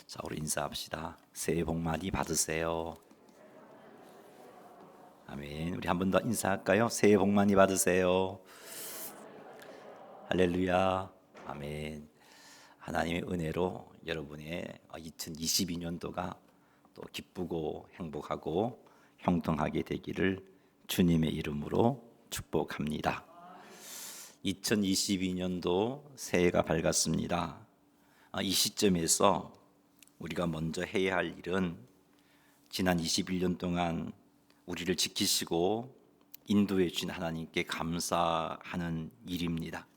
자, 우리 인사합시다. 새해 복 많이 받으세요. 아멘. 우리 한 번 더 인사할까요? 새해 복 많이 받으세요. 할렐루야. 아멘. 하나님의 은혜로 여러분의 2022년도가 또 기쁘고 행복하고 형통하게 되기를 주님의 이름으로 축복합니다. 2022년도 새해가 밝았습니다. 이 시점에서 우리가 먼저 해야 할 일은 지난 21년 동안 우리를 지키시고 인도해 주신 하나님께 감사하는 일입니다.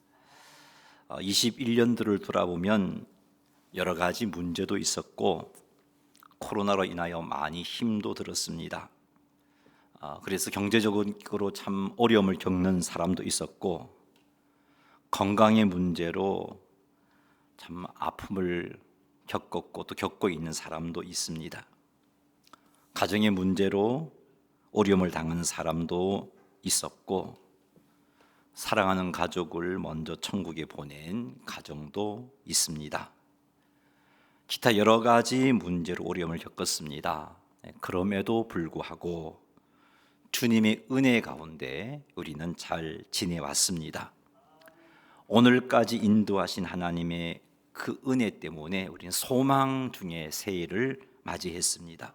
21년도를 돌아보면 여러 가지 문제도 있었고 코로나로 인하여 많이 힘도 들었습니다. 그래서 경제적으로 참 어려움을 겪는 사람도 있었고 건강의 문제로 참 아픔을 겪었고 또 겪고 있는 사람도 있습니다. 가정의 문제로 어려움을 당하는 사람도 있었고 사랑하는 가족을 먼저 천국에 보낸 가정도 있습니다. 기타 여러 가지 문제로 어려움을 겪었습니다. 그럼에도 불구하고 주님의 은혜 가운데 우리는 잘 지내왔습니다. 오늘까지 인도하신 하나님의 그 은혜 때문에 우리는 소망 중에 새해를 맞이했습니다.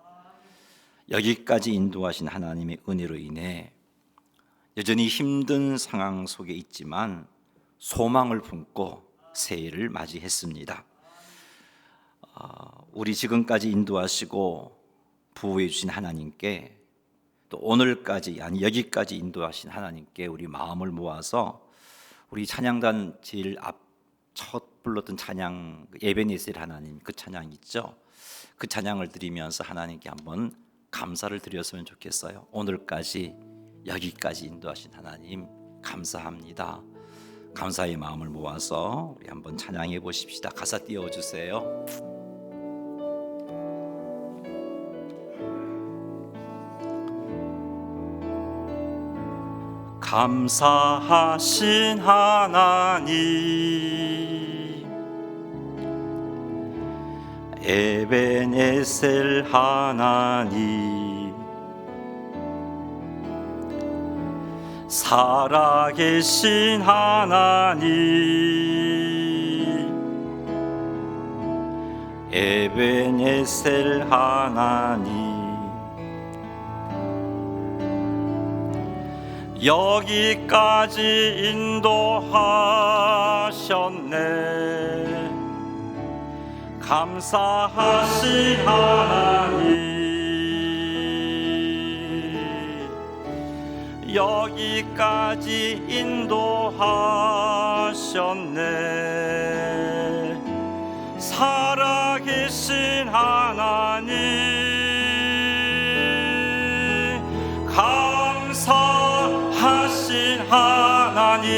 여기까지 인도하신 하나님의 은혜로 인해 여전히 힘든 상황 속에 있지만 소망을 품고 새해를 맞이했습니다. 우리 지금까지 인도하시고 보호해 주신 하나님께 또 오늘까지 아니 여기까지 인도하신 하나님께 우리 마음을 모아서 우리 찬양단 제일 첫 불렀던 찬양 에베네셀 하나님 그 찬양 있죠? 그 찬양을 드리면서 하나님께 한번 감사를 드렸으면 좋겠어요. 오늘까지 여기까지 인도하신 하나님 감사합니다. 감사의 마음을 모아서 우리 한번 찬양해 보십시다. 가사 띄워주세요. 감사하신 하나님 에베네셀 하나님 살아계신 하나님 에베네셀 하나님 여기까지 인도하셨네. 감사하신 하나님 여기까지 인도하셨네. 살아계신 하나님 감사하신 하나님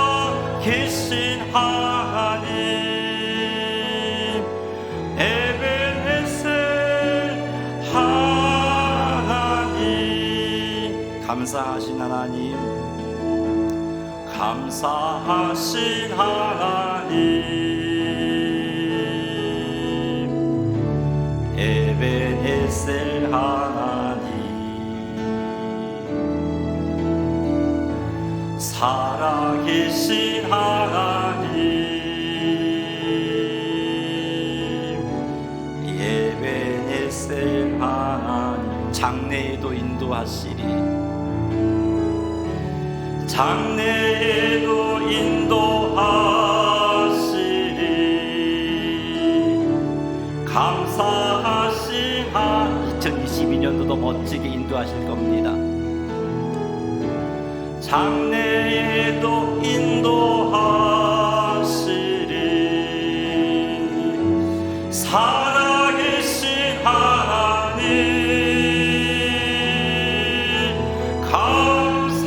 살아계신 하나님 에베네셀 하나님 감사하신 하나님 감사하신 하나님 에베네셀 하나님 살아계신 하나님 에베네셀 하나님 장래에도 인도하시리 장래에도 인도하시리 감사하신 하나님 2022년도도 멋지게 인도하실 겁니다. 장래에도 인도하시리 살아계신 하나님 감사하신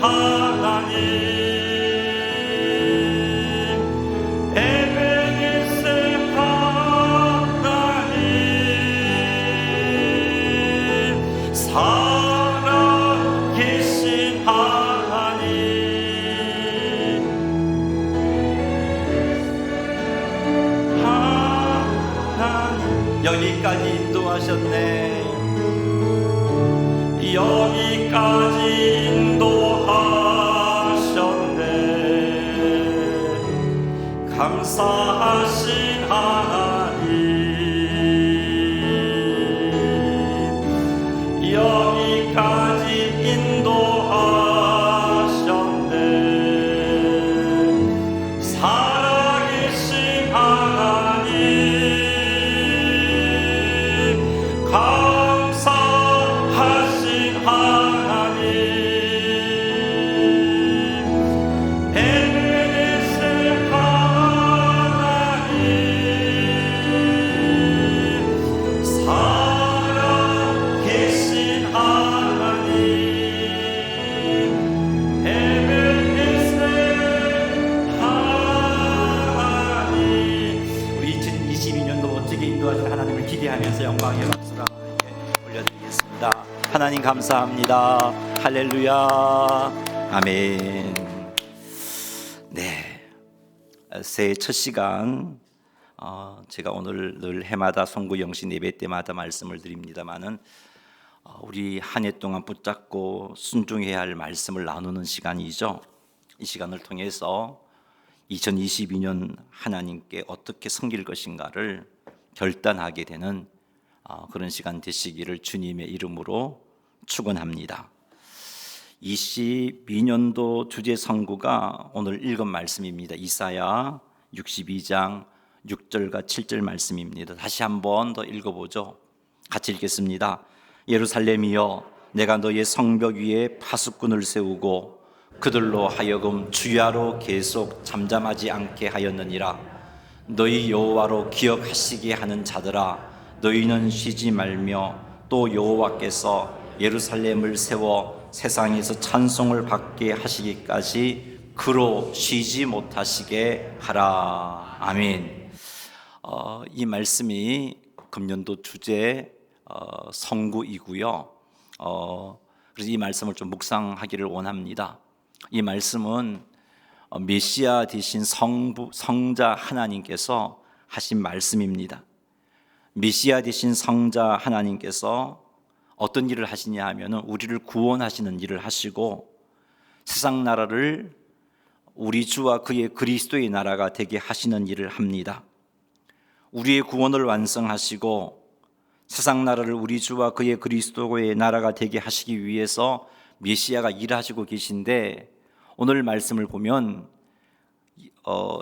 하나님 에베네셀 하나님 하나님 여기까지 인도하셨네. 여기까지 인도하셨네. 감사하신 하나님 여기까지 인도하셨네. 살아계신 하나님 감사하신 하나님 에베네셀 하나님 살아계신 하나님 에베네셀 하나님. 우리 2022년도 멋지게 인도하신 하나님을 기대하면서 영광의 박수를 하나님께 올려드리겠습니다. 하나님 감사합니다. 할렐루야. 아멘. 네, 새해 첫 시간 제가 오늘 늘 해마다 송구 영신 예배 때마다 말씀을 드립니다마는 우리 한 해 동안 붙잡고 순종해야 할 말씀을 나누는 시간이죠. 이 시간을 통해서 2022년 하나님께 어떻게 섬길 것인가를 결단하게 되는 그런 시간 되시기를 주님의 이름으로 축원합니다. 22년도 주제 선구가 오늘 읽은 말씀입니다. 이사야 62장 6절과 7절 말씀입니다. 다시 한번 더 읽어보죠. 같이 읽겠습니다. 예루살렘이여, 내가 너의 성벽 위에 파수꾼을 세우고 그들로 하여금 주야로 계속 잠잠하지 않게 하였느니라. 너희 여호와로 기억하시게 하는 자들아, 너희는 쉬지 말며 또 여호와께서 예루살렘을 세워 세상에서 찬송을 받게 하시기까지 그로 쉬지 못하시게 하라. 아멘. 이 말씀이 금년도 주제 성구이고요. 그래서 이 말씀을 좀 묵상하기를 원합니다. 이 말씀은 메시아 되신 성자 하나님께서 하신 말씀입니다. 메시아 되신 성자 하나님께서 어떤 일을 하시냐 하면 우리를 구원하시는 일을 하시고 세상 나라를 우리 주와 그의 그리스도의 나라가 되게 하시는 일을 합니다. 우리의 구원을 완성하시고 세상 나라를 우리 주와 그의 그리스도의 나라가 되게 하시기 위해서 메시아가 일하시고 계신데, 오늘 말씀을 보면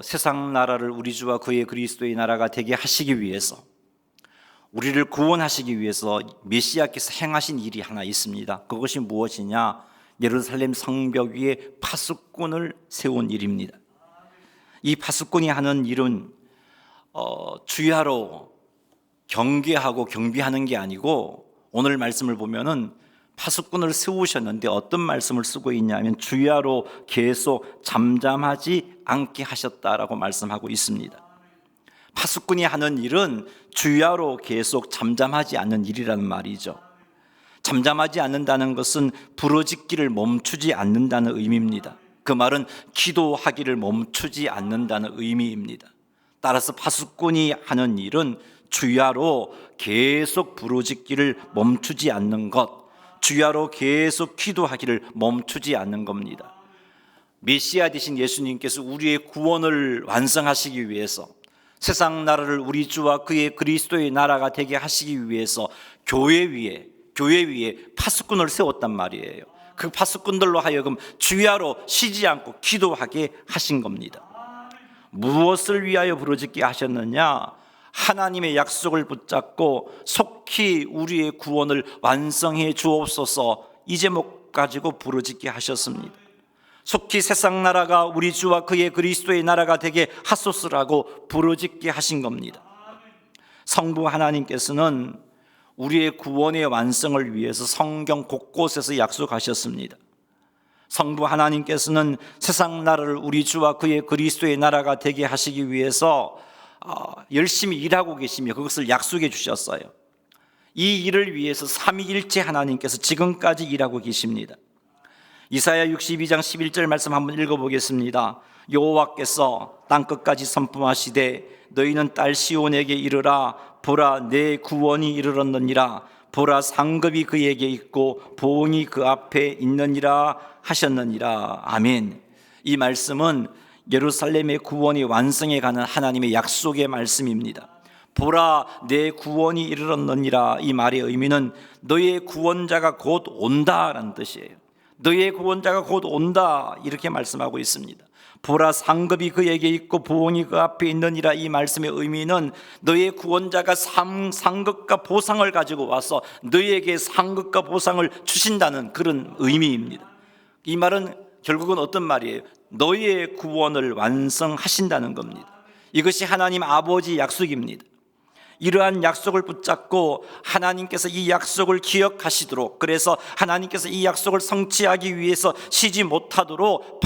세상 나라를 우리 주와 그의 그리스도의 나라가 되게 하시기 위해서, 우리를 구원하시기 위해서 메시아께서 행하신 일이 하나 있습니다. 그것이 무엇이냐? 예루살렘 성벽 위에 파수꾼을 세운 일입니다. 이 파수꾼이 하는 일은 주야로 경계하고 경비하는 게 아니고, 오늘 말씀을 보면은 파수꾼을 세우셨는데 어떤 말씀을 쓰고 있냐면 주야로 계속 잠잠하지 않게 하셨다라고 말씀하고 있습니다. 파수꾼이 하는 일은 주야로 계속 잠잠하지 않는 일이라는 말이죠. 잠잠하지 않는다는 것은 부르짖기를 멈추지 않는다는 의미입니다. 그 말은 기도하기를 멈추지 않는다는 의미입니다. 따라서 파수꾼이 하는 일은 주야로 계속 부르짖기를 멈추지 않는 것, 주야로 계속 기도하기를 멈추지 않는 겁니다. 메시아 되신 예수님께서 우리의 구원을 완성하시기 위해서, 세상 나라를 우리 주와 그의 그리스도의 나라가 되게 하시기 위해서 교회 위에 파수꾼을 세웠단 말이에요. 그 파수꾼들로 하여금 주야로 쉬지 않고 기도하게 하신 겁니다. 무엇을 위하여 부르짖게 하셨느냐? 하나님의 약속을 붙잡고 속히 우리의 구원을 완성해 주옵소서, 이 제목 가지고 부르짖게 하셨습니다. 속히 세상 나라가 우리 주와 그의 그리스도의 나라가 되게 하소서라고 부르짖게 하신 겁니다. 성부 하나님께서는 우리의 구원의 완성을 위해서 성경 곳곳에서 약속하셨습니다. 성부 하나님께서는 세상 나라를 우리 주와 그의 그리스도의 나라가 되게 하시기 위해서 열심히 일하고 계시며 그것을 약속해 주셨어요. 이 일을 위해서 삼위일체 하나님께서 지금까지 일하고 계십니다. 이사야 62장 11절 말씀 한번 읽어보겠습니다. 여호와께서 땅끝까지 선포하시되 너희는 딸 시온에게 이르라, 보라 내 구원이 이르렀느니라. 보라 상급이 그에게 있고 보응이 그 앞에 있느니라 하셨느니라. 아멘. 이 말씀은 예루살렘의 구원이 완성해 가는 하나님의 약속의 말씀입니다. 보라 내 구원이 이르렀느니라. 이 말의 의미는 너의 구원자가 곧 온다라는 뜻이에요. 너의 구원자가 곧 온다, 이렇게 말씀하고 있습니다. 보라 상급이 그에게 있고 보응이 그 앞에 있느니라. 이 말씀의 의미는 너의 구원자가 상급과 보상을 가지고 와서 너에게 상급과 보상을 주신다는 그런 의미입니다. 이 말은 결국은 어떤 말이에요? 너의 구원을 완성하신다는 겁니다. 이것이 하나님 아버지 약속입니다. 이러한 약속을 붙잡고 하나님께서 이 약속을 기억하시도록, 그래서 하나님께서 이 약속을 성취하기 위해서 쉬지 못하도록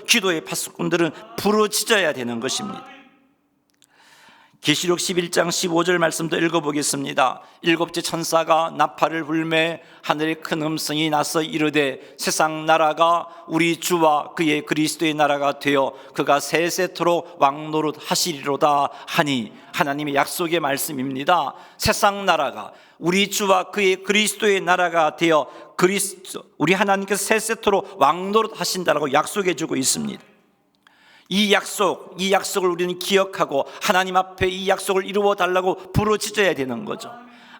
기도의 파수꾼들은 부르짖어야 되는 것입니다. 계시록 11장 15절 말씀도 읽어보겠습니다. 일곱째 천사가 나팔을 불매 하늘에 큰 음성이 나서 이르되 세상 나라가 우리 주와 그의 그리스도의 나라가 되어 그가 세세토록 왕노릇 하시리로다 하니, 하나님의 약속의 말씀입니다. 세상 나라가 우리 주와 그의 그리스도의 나라가 되어 우리 하나님께서 세세토록 왕노릇 하신다라고 약속해 주고 있습니다. 이 약속을 우리는 기억하고 하나님 앞에 이 약속을 이루어 달라고 부르짖어야 되는 거죠.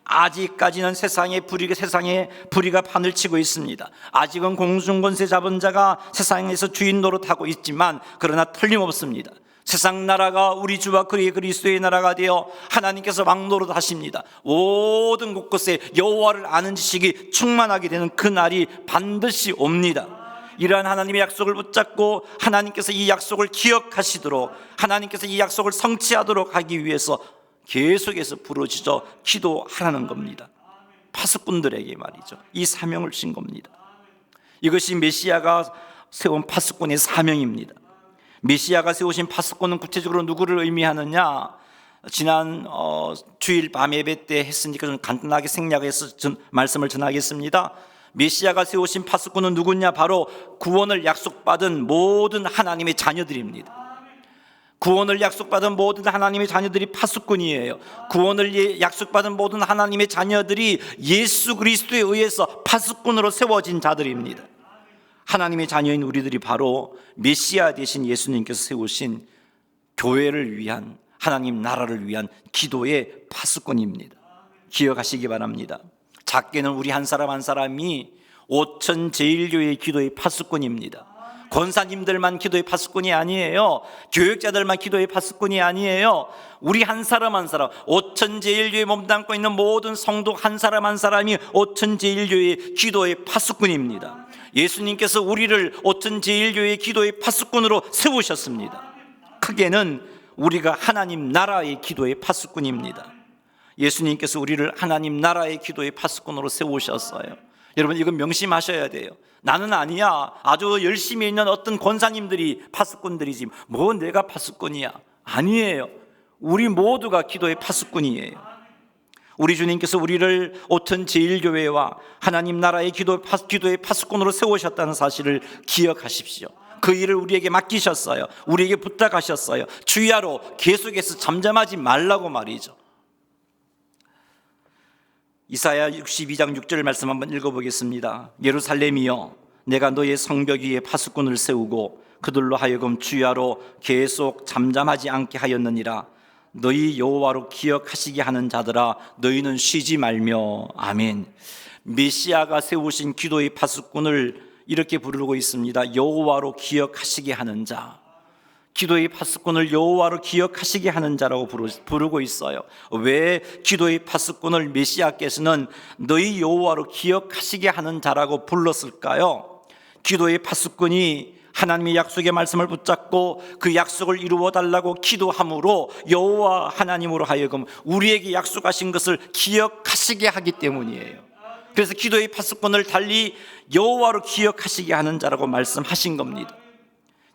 아직까지는 세상에 불의가 판을 치고 있습니다. 아직은 공중권세 잡은 자가 세상에서 주인 노릇하고 있지만, 그러나 틀림없습니다. 세상 나라가 우리 주와 그의 그리스도의 나라가 되어 하나님께서 왕노릇 하십니다. 모든 곳곳에 여호와를 아는 지식이 충만하게 되는 그 날이 반드시 옵니다. 이러한 하나님의 약속을 붙잡고 하나님께서 이 약속을 기억하시도록, 하나님께서 이 약속을 성취하도록 하기 위해서 계속해서 부르짖어 기도하라는 겁니다. 파수꾼들에게 말이죠. 이 사명을 주신 겁니다. 이것이 메시아가 세운 파수꾼의 사명입니다. 메시아가 세우신 파수꾼은 구체적으로 누구를 의미하느냐? 지난 주일 밤 예배 때 했으니까 좀 간단하게 생략해서 말씀을 전하겠습니다. 메시아가 세우신 파수꾼은 누구냐? 바로 구원을 약속받은 모든 하나님의 자녀들입니다. 구원을 약속받은 모든 하나님의 자녀들이 파수꾼이에요. 구원을 약속받은 모든 하나님의 자녀들이 예수 그리스도에 의해서 파수꾼으로 세워진 자들입니다. 하나님의 자녀인 우리들이 바로 메시아 되신 예수님께서 세우신 교회를 위한, 하나님 나라를 위한 기도의 파수꾼입니다. 기억하시기 바랍니다. 작게는 우리 한 사람 한 사람이 5천 제일교회의 기도의 파수꾼입니다. 권사님들만 기도의 파수꾼이 아니에요. 교육자들만 기도의 파수꾼이 아니에요. 우리 한 사람 한 사람, 5천 제일교회에 몸담고 있는 모든 성도 한 사람 한 사람이 5천 제일교회의 기도의 파수꾼입니다. 예수님께서 우리를 5천 제일교회의 기도의 파수꾼으로 세우셨습니다. 크게는 우리가 하나님 나라의 기도의 파수꾼입니다. 예수님께서 우리를 하나님 나라의 기도의 파수꾼으로 세우셨어요. 여러분, 이건 명심하셔야 돼요. 나는 아니야. 아주 열심히 있는 어떤 권사님들이 파수꾼들이지 뭐 내가 파수꾼이야. 아니에요. 우리 모두가 기도의 파수꾼이에요. 우리 주님께서 우리를 5천 제일교회와 하나님 나라의 기도의 파수꾼으로 세우셨다는 사실을 기억하십시오. 그 일을 우리에게 맡기셨어요. 우리에게 부탁하셨어요. 주야로 계속해서 잠잠하지 말라고 말이죠. 이사야 62장 6절 말씀 한번 읽어보겠습니다. 예루살렘이여, 내가 너의 성벽 위에 파수꾼을 세우고 그들로 하여금 주야로 계속 잠잠하지 않게 하였느니라. 너희 여호와로 기억하시게 하는 자들아, 너희는 쉬지 말며. 아멘. 메시아가 세우신 기도의 파수꾼을 이렇게 부르고 있습니다. 여호와로 기억하시게 하는 자. 기도의 파수꾼을 여호와로 기억하시게 하는 자라고 부르고 있어요. 왜 기도의 파수꾼을 메시아께서는 너희 여호와로 기억하시게 하는 자라고 불렀을까요? 기도의 파수꾼이 하나님의 약속의 말씀을 붙잡고 그 약속을 이루어 달라고 기도함으로 여호와 하나님으로 하여금 우리에게 약속하신 것을 기억하시게 하기 때문이에요. 그래서 기도의 파수꾼을 달리 여호와로 기억하시게 하는 자라고 말씀하신 겁니다.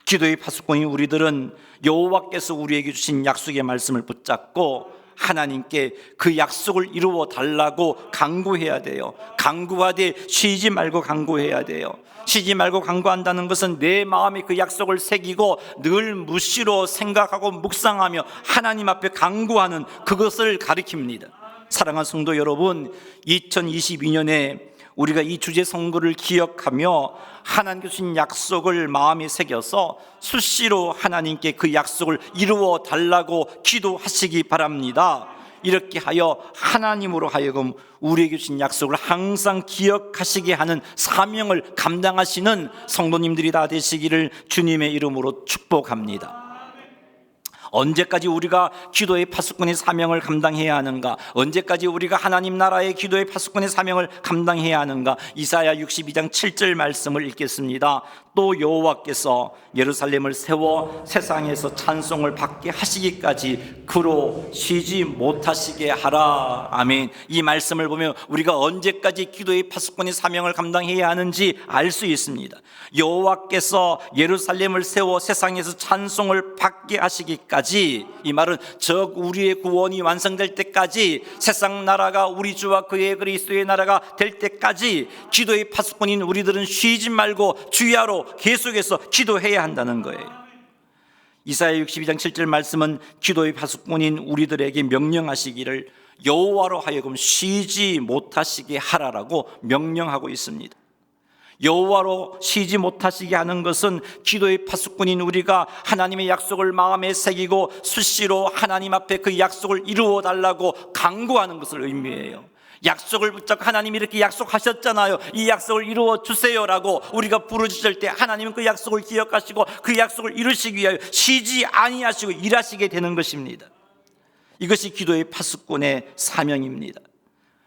기도의 파수꾼인 우리들은 여호와께서 우리에게 주신 약속의 말씀을 붙잡고 하나님께 그 약속을 이루어 달라고 간구해야 돼요. 간구하되 쉬지 말고 간구해야 돼요. 쉬지 말고 간구한다는 것은 내 마음에 그 약속을 새기고 늘 무시로 생각하고 묵상하며 하나님 앞에 간구하는 그것을 가리킵니다. 사랑하는 성도 여러분, 2022년에 우리가 이 주제 선거를 기억하며 하나님께 주신 약속을 마음에 새겨서 수시로 하나님께 그 약속을 이루어 달라고 기도하시기 바랍니다. 이렇게 하여 하나님으로 하여금 우리에게 주신 약속을 항상 기억하시게 하는 사명을 감당하시는 성도님들이 다 되시기를 주님의 이름으로 축복합니다. 언제까지 우리가 기도의 파수꾼의 사명을 감당해야 하는가? 언제까지 우리가 하나님 나라의 기도의 파수꾼의 사명을 감당해야 하는가? 이사야 62장 7절 말씀을 읽겠습니다. 또 여호와께서 예루살렘을 세워 세상에서 찬송을 받게 하시기까지 그로 쉬지 못하시게 하라. 아멘. 이 말씀을 보면 우리가 언제까지 기도의 파수꾼의 사명을 감당해야 하는지 알 수 있습니다. 여호와께서 예루살렘을 세워 세상에서 찬송을 받게 하시기까지, 이 말은 즉 우리의 구원이 완성될 때까지, 세상 나라가 우리 주와 그의 그리스도의 나라가 될 때까지 기도의 파수꾼인 우리들은 쉬지 말고 주야로 계속해서 기도해야 한다는 거예요. 이사야 62장 7절 말씀은 기도의 파수꾼인 우리들에게 명령하시기를 여호와로 하여금 쉬지 못하시게 하라라고 명령하고 있습니다. 여호와로 쉬지 못하시게 하는 것은 기도의 파수꾼인 우리가 하나님의 약속을 마음에 새기고 수시로 하나님 앞에 그 약속을 이루어 달라고 간구하는 것을 의미해요. 약속을 붙잡고 하나님이 이렇게 약속하셨잖아요, 이 약속을 이루어 주세요라고 우리가 부르짖을 때 하나님은 그 약속을 기억하시고 그 약속을 이루시기 위하여 쉬지 아니하시고 일하시게 되는 것입니다. 이것이 기도의 파수꾼의 사명입니다.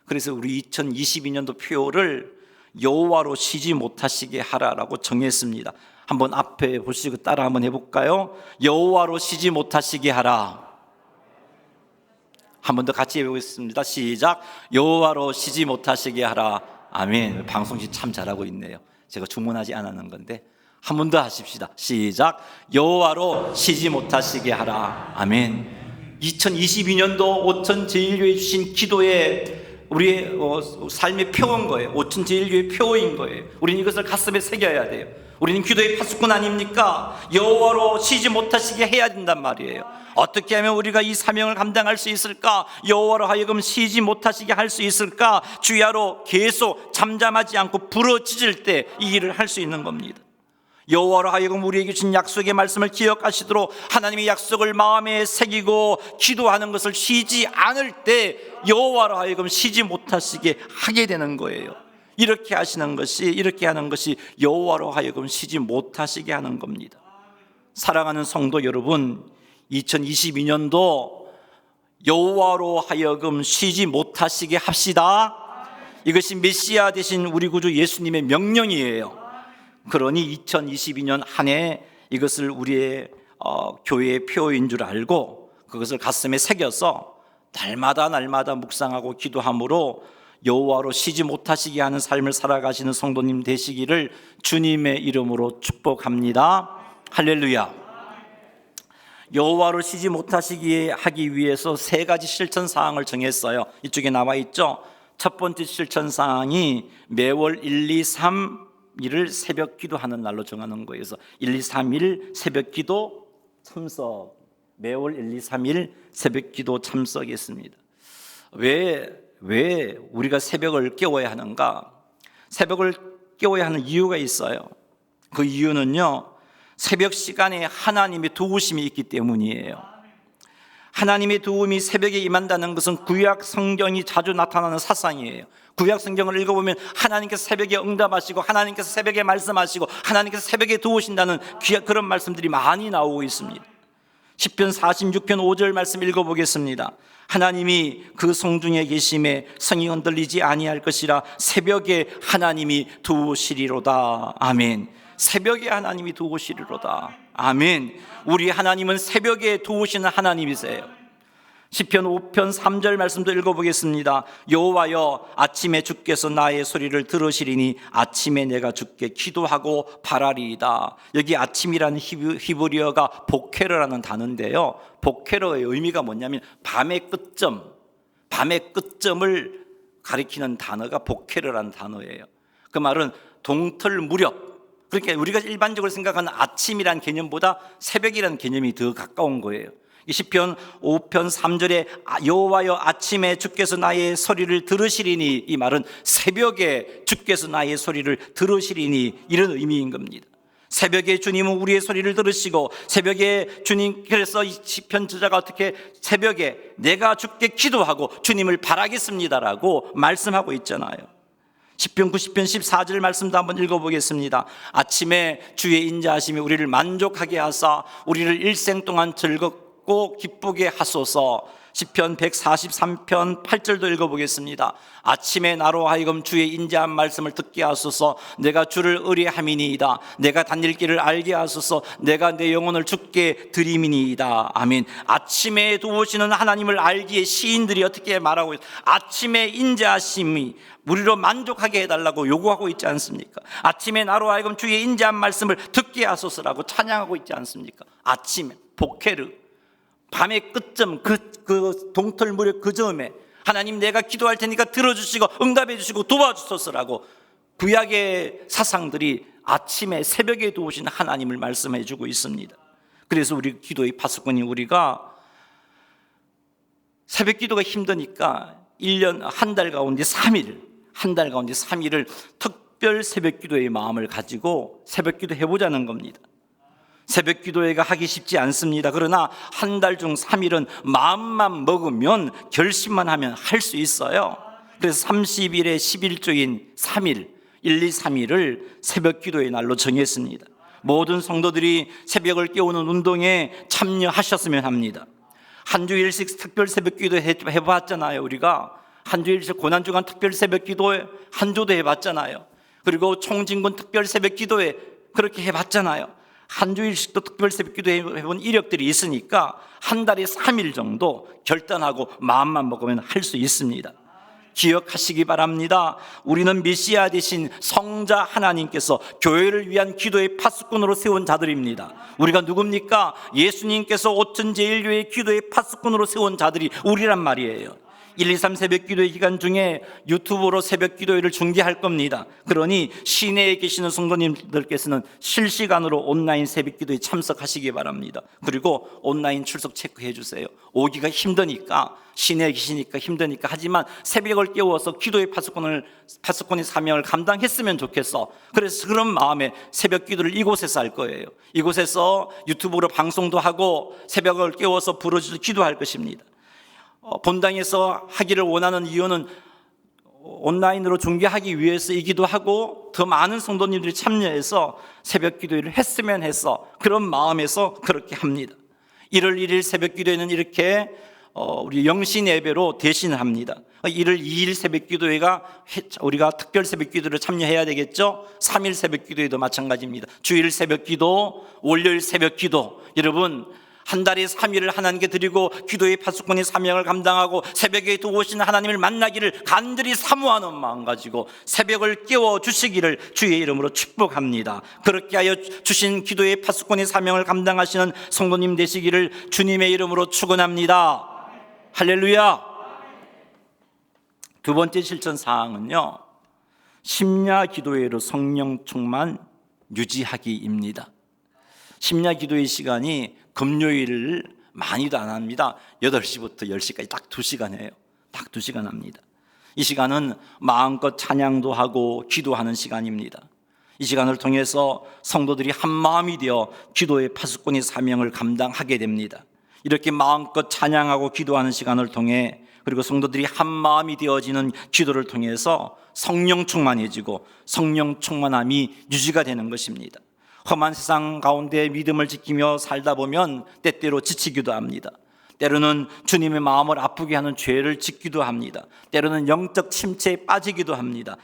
그래서 우리 2022년도 표를 여호와로 쉬지 못하시게 하라라고 정했습니다. 한번 앞에 보시고 따라 한번 해볼까요? 여호와로 쉬지 못하시게 하라. 한 번 더 같이 해보겠습니다. 시작. 여호와로 쉬지 못하시게 하라. 아멘. 방송시 참 잘하고 있네요. 제가 주문하지 않았는 건데 한 번 더 하십시다. 시작. 여호와로 쉬지 못하시게 하라. 아멘. 2022년도 오천 제일교회 주신 기도의 우리의 삶의 표인 거예요. 오천 제일교회 표인 거예요. 우리는 이것을 가슴에 새겨야 돼요. 우리는 기도의 파수꾼 아닙니까? 여호와로 쉬지 못하시게 해야 된단 말이에요. 어떻게 하면 우리가 이 사명을 감당할 수 있을까? 여호와로 하여금 쉬지 못하시게 할 수 있을까? 주야로 계속 잠잠하지 않고 부르짖을 때 이 일을 할 수 있는 겁니다. 여호와로 하여금 우리에게 주신 약속의 말씀을 기억하시도록 하나님의 약속을 마음에 새기고 기도하는 것을 쉬지 않을 때 여호와로 하여금 쉬지 못하시게 하게 되는 거예요. 이렇게 하는 것이 여호와로 하여금 쉬지 못하시게 하는 겁니다. 사랑하는 성도 여러분, 2022년도 여호와로 하여금 쉬지 못하시게 합시다. 이것이 메시아 되신 우리 구주 예수님의 명령이에요. 그러니 2022년 한 해 이것을 우리의 교회의 표인 줄 알고 그것을 가슴에 새겨서 날마다 묵상하고 기도함으로 여호와로 쉬지 못하시게 하는 삶을 살아가시는 성도님 되시기를 주님의 이름으로 축복합니다. 할렐루야. 여호와로 쉬지 못하시게 하기 위해서 세 가지 실천 사항을 정했어요. 이쪽에 나와 있죠. 첫 번째 실천 사항이 매월 1, 2, 3일을 새벽 기도하는 날로 정하는 거예요. 그래서 1, 2, 3일 새벽 기도 참석, 매월 1, 2, 3일 새벽 기도 참석했습니다. 왜 우리가 새벽을 깨워야 하는가? 새벽을 깨워야 하는 이유가 있어요. 그 이유는요, 새벽 시간에 하나님의 도우심이 있기 때문이에요. 하나님의 도움이 새벽에 임한다는 것은 구약 성경이 자주 나타나는 사상이에요. 구약 성경을 읽어보면 하나님께서 새벽에 응답하시고 하나님께서 새벽에 말씀하시고 하나님께서 새벽에 도우신다는 그런 말씀들이 많이 나오고 있습니다. 시편 46편 5절 말씀 읽어보겠습니다. 하나님이 그 성중에 계심에 성이 흔들리지 아니할 것이라 새벽에 하나님이 도우시리로다. 아멘. 새벽에 하나님이 도우시리로다. 아멘. 우리 하나님은 새벽에 도우시는 하나님이세요. 시편 5편 3절 말씀도 읽어보겠습니다. 여호와여, 아침에 주께서 나의 소리를 들으시리니 아침에 내가 주께 기도하고 바라리이다. 여기 아침이라는 히브리어가 보케르라는 단어인데요, 보케르의 의미가 뭐냐면 밤의 끝점을 가리키는 단어가 보케르라는 단어예요. 그 말은 동틀 무렵, 그러니까 우리가 일반적으로 생각하는 아침이라는 개념보다 새벽이라는 개념이 더 가까운 거예요. 시편 5편 3절에 여호와여, 아침에 주께서 나의 소리를 들으시리니, 이 말은 새벽에 주께서 나의 소리를 들으시리니, 이런 의미인 겁니다. 새벽에 주님은 우리의 소리를 들으시고, 새벽에 주님, 그래서 이 시편 저자가 어떻게 새벽에 내가 주께 기도하고 주님을 바라겠습니다라고 말씀하고 있잖아요. 시편 90편 14절 말씀도 한번 읽어보겠습니다. 아침에 주의 인자하심이 우리를 만족하게 하사 우리를 일생 동안 즐겁고 기쁘게 하소서. 시편 143편 8절도 읽어보겠습니다. 아침에 나로 하여금 주의 인자한 말씀을 듣게 하소서. 내가 주를 의뢰함이니이다. 내가 다닐 길을 알게 하소서. 내가 내 영혼을 주께 드림이니이다. 아멘. 아침에 도우시는 하나님을 알기에 시인들이 어떻게 말하고 있어요? 아침에 인자하심이 우리로 만족하게 해달라고 요구하고 있지 않습니까? 아침에 나로 하여금 주의 인자한 말씀을 듣게 하소서라고 찬양하고 있지 않습니까? 아침에 보케르, 밤의 끝점, 그 동틀 무렵 그 즈음에 하나님, 내가 기도할 테니까 들어주시고 응답해 주시고 도와주소서라고 구약의 사상들이 아침에 새벽에 도우신 하나님을 말씀해 주고 있습니다. 그래서 우리 기도의 파수꾼이, 우리가 새벽 기도가 힘드니까 1년 한 달 가운데 3일을 특별 새벽 기도의 마음을 가지고 새벽 기도 해보자는 겁니다. 새벽 기도회가 하기 쉽지 않습니다. 그러나 한 달 중 3일은 마음만 먹으면, 결심만 하면 할 수 있어요. 그래서 30일의 11조인 3일, 1, 2, 3일을 새벽 기도의 날로 정했습니다. 모든 성도들이 새벽을 깨우는 운동에 참여하셨으면 합니다. 한 주일씩 특별 새벽 기도 해봤잖아요. 우리가 한 주일씩 고난주간 특별 새벽 기도회 한 주도 해봤잖아요. 그리고 총진군 특별 새벽 기도회 그렇게 해봤잖아요. 한 주일씩도 특별 새벽 기도 해본 이력들이 있으니까 한 달에 3일 정도 결단하고 마음만 먹으면 할 수 있습니다. 기억하시기 바랍니다. 우리는 메시아 대신 성자 하나님께서 교회를 위한 기도의 파수꾼으로 세운 자들입니다. 우리가 누굽니까? 예수님께서 오천제일교회 기도의 파수꾼으로 세운 자들이 우리란 말이에요. 1, 2, 3 새벽 기도회 기간 중에 유튜브로 새벽 기도회를 중계할 겁니다. 그러니 시내에 계시는 성도님들께서는 실시간으로 온라인 새벽 기도에 참석하시기 바랍니다. 그리고 온라인 출석 체크해 주세요. 오기가 힘드니까, 시내에 계시니까 힘드니까, 하지만 새벽을 깨워서 기도의 파수꾼의 사명을 감당했으면 좋겠어. 그래서 그런 마음에 새벽 기도를 이곳에서 할 거예요. 이곳에서 유튜브로 방송도 하고 새벽을 깨워서 부르짖어 기도할 것입니다. 본당에서 하기를 원하는 이유는 온라인으로 중계하기 위해서이기도 하고, 더 많은 성도님들이 참여해서 새벽 기도회를 했으면 해서 그런 마음에서 그렇게 합니다. 1월 1일 새벽 기도회는 이렇게 우리 영신 예배로 대신합니다. 1월 2일 새벽 기도회가 우리가 특별 새벽 기도를 참여해야 되겠죠. 3일 새벽 기도회도 마찬가지입니다. 주일 새벽 기도, 월요일 새벽 기도. 여러분, 한 달에 3일을 하나님께 드리고 기도의 파수꾼의 사명을 감당하고 새벽에 도우신 하나님을 만나기를 간절히 사모하는 마음 가지고 새벽을 깨워 주시기를 주의 이름으로 축복합니다. 그렇게 하여 주신 기도의 파수꾼의 사명을 감당하시는 성도님 되시기를 주님의 이름으로 축원합니다. 할렐루야. 두 번째 실천 사항은요, 심야 기도회로 성령 충만 유지하기입니다. 심야 기도의 시간이 금요일을 많이도 안 합니다. 8시부터 10시까지 딱 2시간 해요. 딱 2시간 합니다. 이 시간은 마음껏 찬양도 하고 기도하는 시간입니다. 이 시간을 통해서 성도들이 한 마음이 되어 기도의 파수꾼의 사명을 감당하게 됩니다. 이렇게 마음껏 찬양하고 기도하는 시간을 통해, 그리고 성도들이 한 마음이 되어지는 기도를 통해서 성령 충만해지고 성령 충만함이 유지가 되는 것입니다. 험한 세상 가운데 믿음을 지키며 살다 보면 때때로 지치기도 합니다. 때로는 주님의 마음을 아프게 하는 죄를 짓기도 합니다. 때로는 영적 침체에 빠지기도 합니다.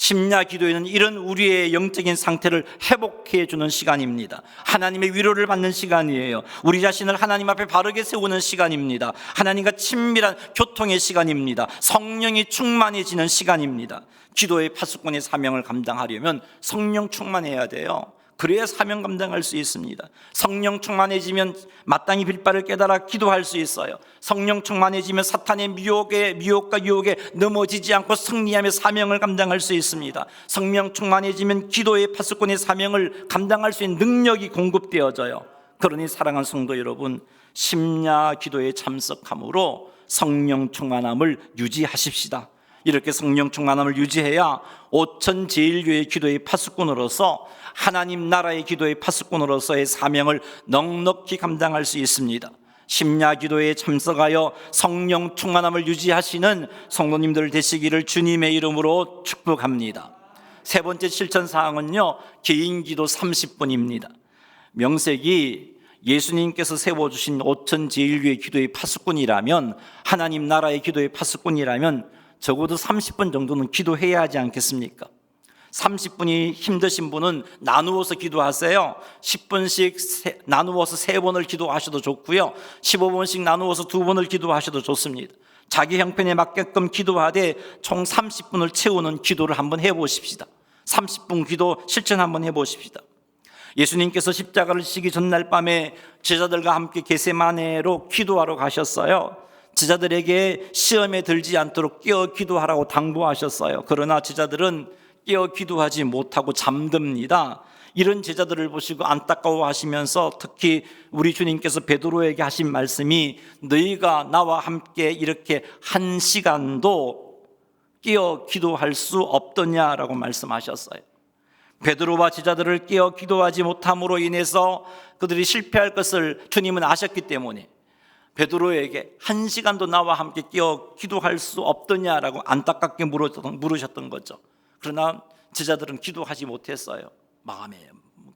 심야 기도에는 이런 우리의 영적인 상태를 회복해 주는 시간입니다. 하나님의 위로를 받는 시간이에요. 우리 자신을 하나님 앞에 바르게 세우는 시간입니다. 하나님과 친밀한 교통의 시간입니다. 성령이 충만해지는 시간입니다. 기도의 파수꾼의 사명을 감당하려면 성령 충만해야 돼요. 그래야 사명 감당할 수 있습니다. 성령 충만해지면 마땅히 빌바를 깨달아 기도할 수 있어요. 성령 충만해지면 사탄의 미혹과 유혹에 넘어지지 않고 승리하며 사명을 감당할 수 있습니다. 성령 충만해지면 기도의 파수꾼의 사명을 감당할 수 있는 능력이 공급되어져요. 그러니 사랑하는 성도 여러분, 심야 기도에 참석함으로 성령 충만함을 유지하십시다. 이렇게 성령 충만함을 유지해야 오천 제일교회 기도의 파수꾼으로서 하나님 나라의 기도의 파수꾼으로서의 사명을 넉넉히 감당할 수 있습니다. 심야 기도에 참석하여 성령 충만함을 유지하시는 성도님들 되시기를 주님의 이름으로 축복합니다. 세 번째 실천 사항은요, 개인 기도 30분입니다. 명색이 예수님께서 세워주신 오천 제일교회 기도의 파수꾼이라면, 하나님 나라의 기도의 파수꾼이라면 적어도 30분 정도는 기도해야 하지 않겠습니까? 30분이 힘드신 분은 나누어서 기도하세요. 10분씩 나누어서 3번을 기도하셔도 좋고요, 15분씩 나누어서 2번을 기도하셔도 좋습니다. 자기 형편에 맞게끔 기도하되 총 30분을 채우는 기도를 한번 해보십시다. 30분 기도 실천 한번 해보십시다. 예수님께서 십자가를 지시기 전날 밤에 제자들과 함께 겟세마네로 기도하러 가셨어요. 제자들에게 시험에 들지 않도록 깨어 기도하라고 당부하셨어요. 그러나 제자들은 깨어 기도하지 못하고 잠듭니다. 이런 제자들을 보시고 안타까워하시면서 특히 우리 주님께서 베드로에게 하신 말씀이 너희가 나와 함께 이렇게 1시간도 깨어 기도할 수 없더냐라고 말씀하셨어요. 베드로와 제자들을 깨어 기도하지 못함으로 인해서 그들이 실패할 것을 주님은 아셨기 때문에 베드로에게 1시간도 나와 함께 깨어 기도할 수 없더냐라고 안타깝게 물으셨던 거죠. 그러나 제자들은 기도하지 못했어요. 마음에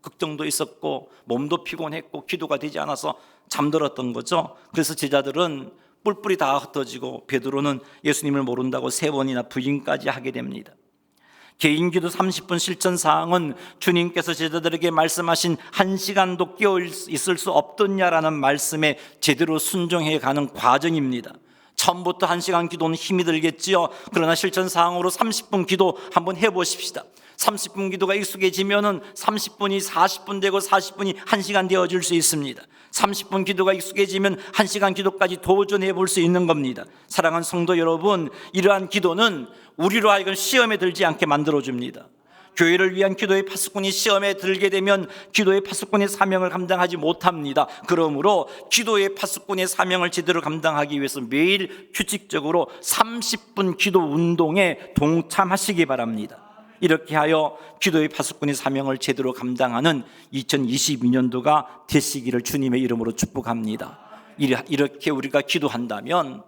걱정도 있었고 몸도 피곤했고 기도가 되지 않아서 잠들었던 거죠. 그래서 제자들은 뿔뿔이 다 흩어지고 베드로는 예수님을 모른다고 3번이나 부인까지 하게 됩니다. 개인기도 30분 실천사항은 주님께서 제자들에게 말씀하신 1시간도 깨어 있을 수 없더냐라는 말씀에 제대로 순종해 가는 과정입니다. 처음부터 1시간 기도는 힘이 들겠지요. 그러나 실천사항으로 30분 기도 한번 해보십시다. 30분 기도가 익숙해지면은 30분이 40분 되고 40분이 1시간 되어질 수 있습니다. 30분 기도가 익숙해지면 1시간 기도까지 도전해 볼 수 있는 겁니다. 사랑하는 성도 여러분, 이러한 기도는 우리로 하여금 시험에 들지 않게 만들어줍니다. 교회를 위한 기도의 파수꾼이 시험에 들게 되면 기도의 파수꾼의 사명을 감당하지 못합니다. 그러므로 기도의 파수꾼의 사명을 제대로 감당하기 위해서 매일 규칙적으로 30분 기도 운동에 동참하시기 바랍니다. 이렇게 하여 기도의 파수꾼의 사명을 제대로 감당하는 2022년도가 되시기를 주님의 이름으로 축복합니다. 이렇게 우리가 기도한다면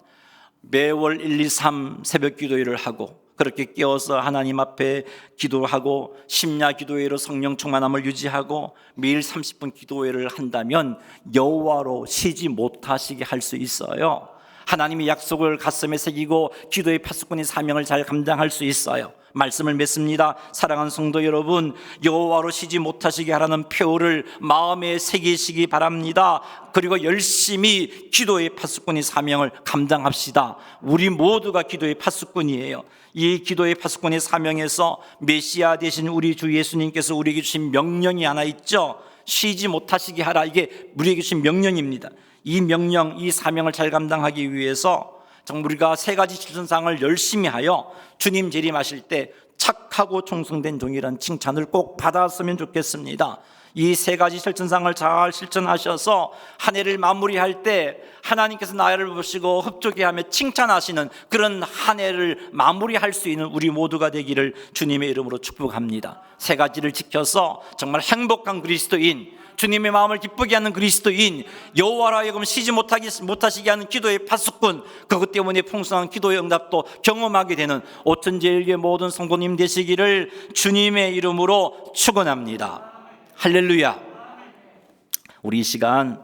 매월 1, 2, 3 새벽 기도회를 하고 그렇게 깨어서 하나님 앞에 기도하고 심야 기도회로 성령 충만함을 유지하고 매일 30분 기도회를 한다면 여호와로 쉬지 못하시게 할 수 있어요. 하나님의 약속을 가슴에 새기고 기도의 파수꾼의 사명을 잘 감당할 수 있어요. 말씀을 맺습니다. 사랑하는 성도 여러분, 여호와로 쉬지 못하시게 하라는 표를 마음에 새기시기 바랍니다. 그리고 열심히 기도의 파수꾼의 사명을 감당합시다. 우리 모두가 기도의 파수꾼이에요. 이 기도의 파수꾼의 사명에서 메시아 되신 우리 주 예수님께서 우리에게 주신 명령이 하나 있죠. 쉬지 못하시게 하라. 이게 우리에게 주신 명령입니다. 이 명령, 이 사명을 잘 감당하기 위해서 정말 우리가 3가지 실천사항을 열심히 하여 주님 재림하실 때 착하고 충성된 종이라는 칭찬을 꼭 받았으면 좋겠습니다. 이 3가지 실천사항을 잘 실천하셔서 한 해를 마무리할 때 하나님께서 나를 보시고 흡족해 하며 칭찬하시는 그런 한 해를 마무리할 수 있는 우리 모두가 되기를 주님의 이름으로 축복합니다. 3가지를 지켜서 정말 행복한 그리스도인, 주님의 마음을 기쁘게 하는 그리스도인, 여호와로 하여금 쉬지 못하시게 하는 기도의 파수꾼, 그것 때문에 풍성한 기도의 응답도 경험하게 되는 오천제일교회 모든 성도님 되시기를 주님의 이름으로 축원합니다. 할렐루야. 우리 이 시간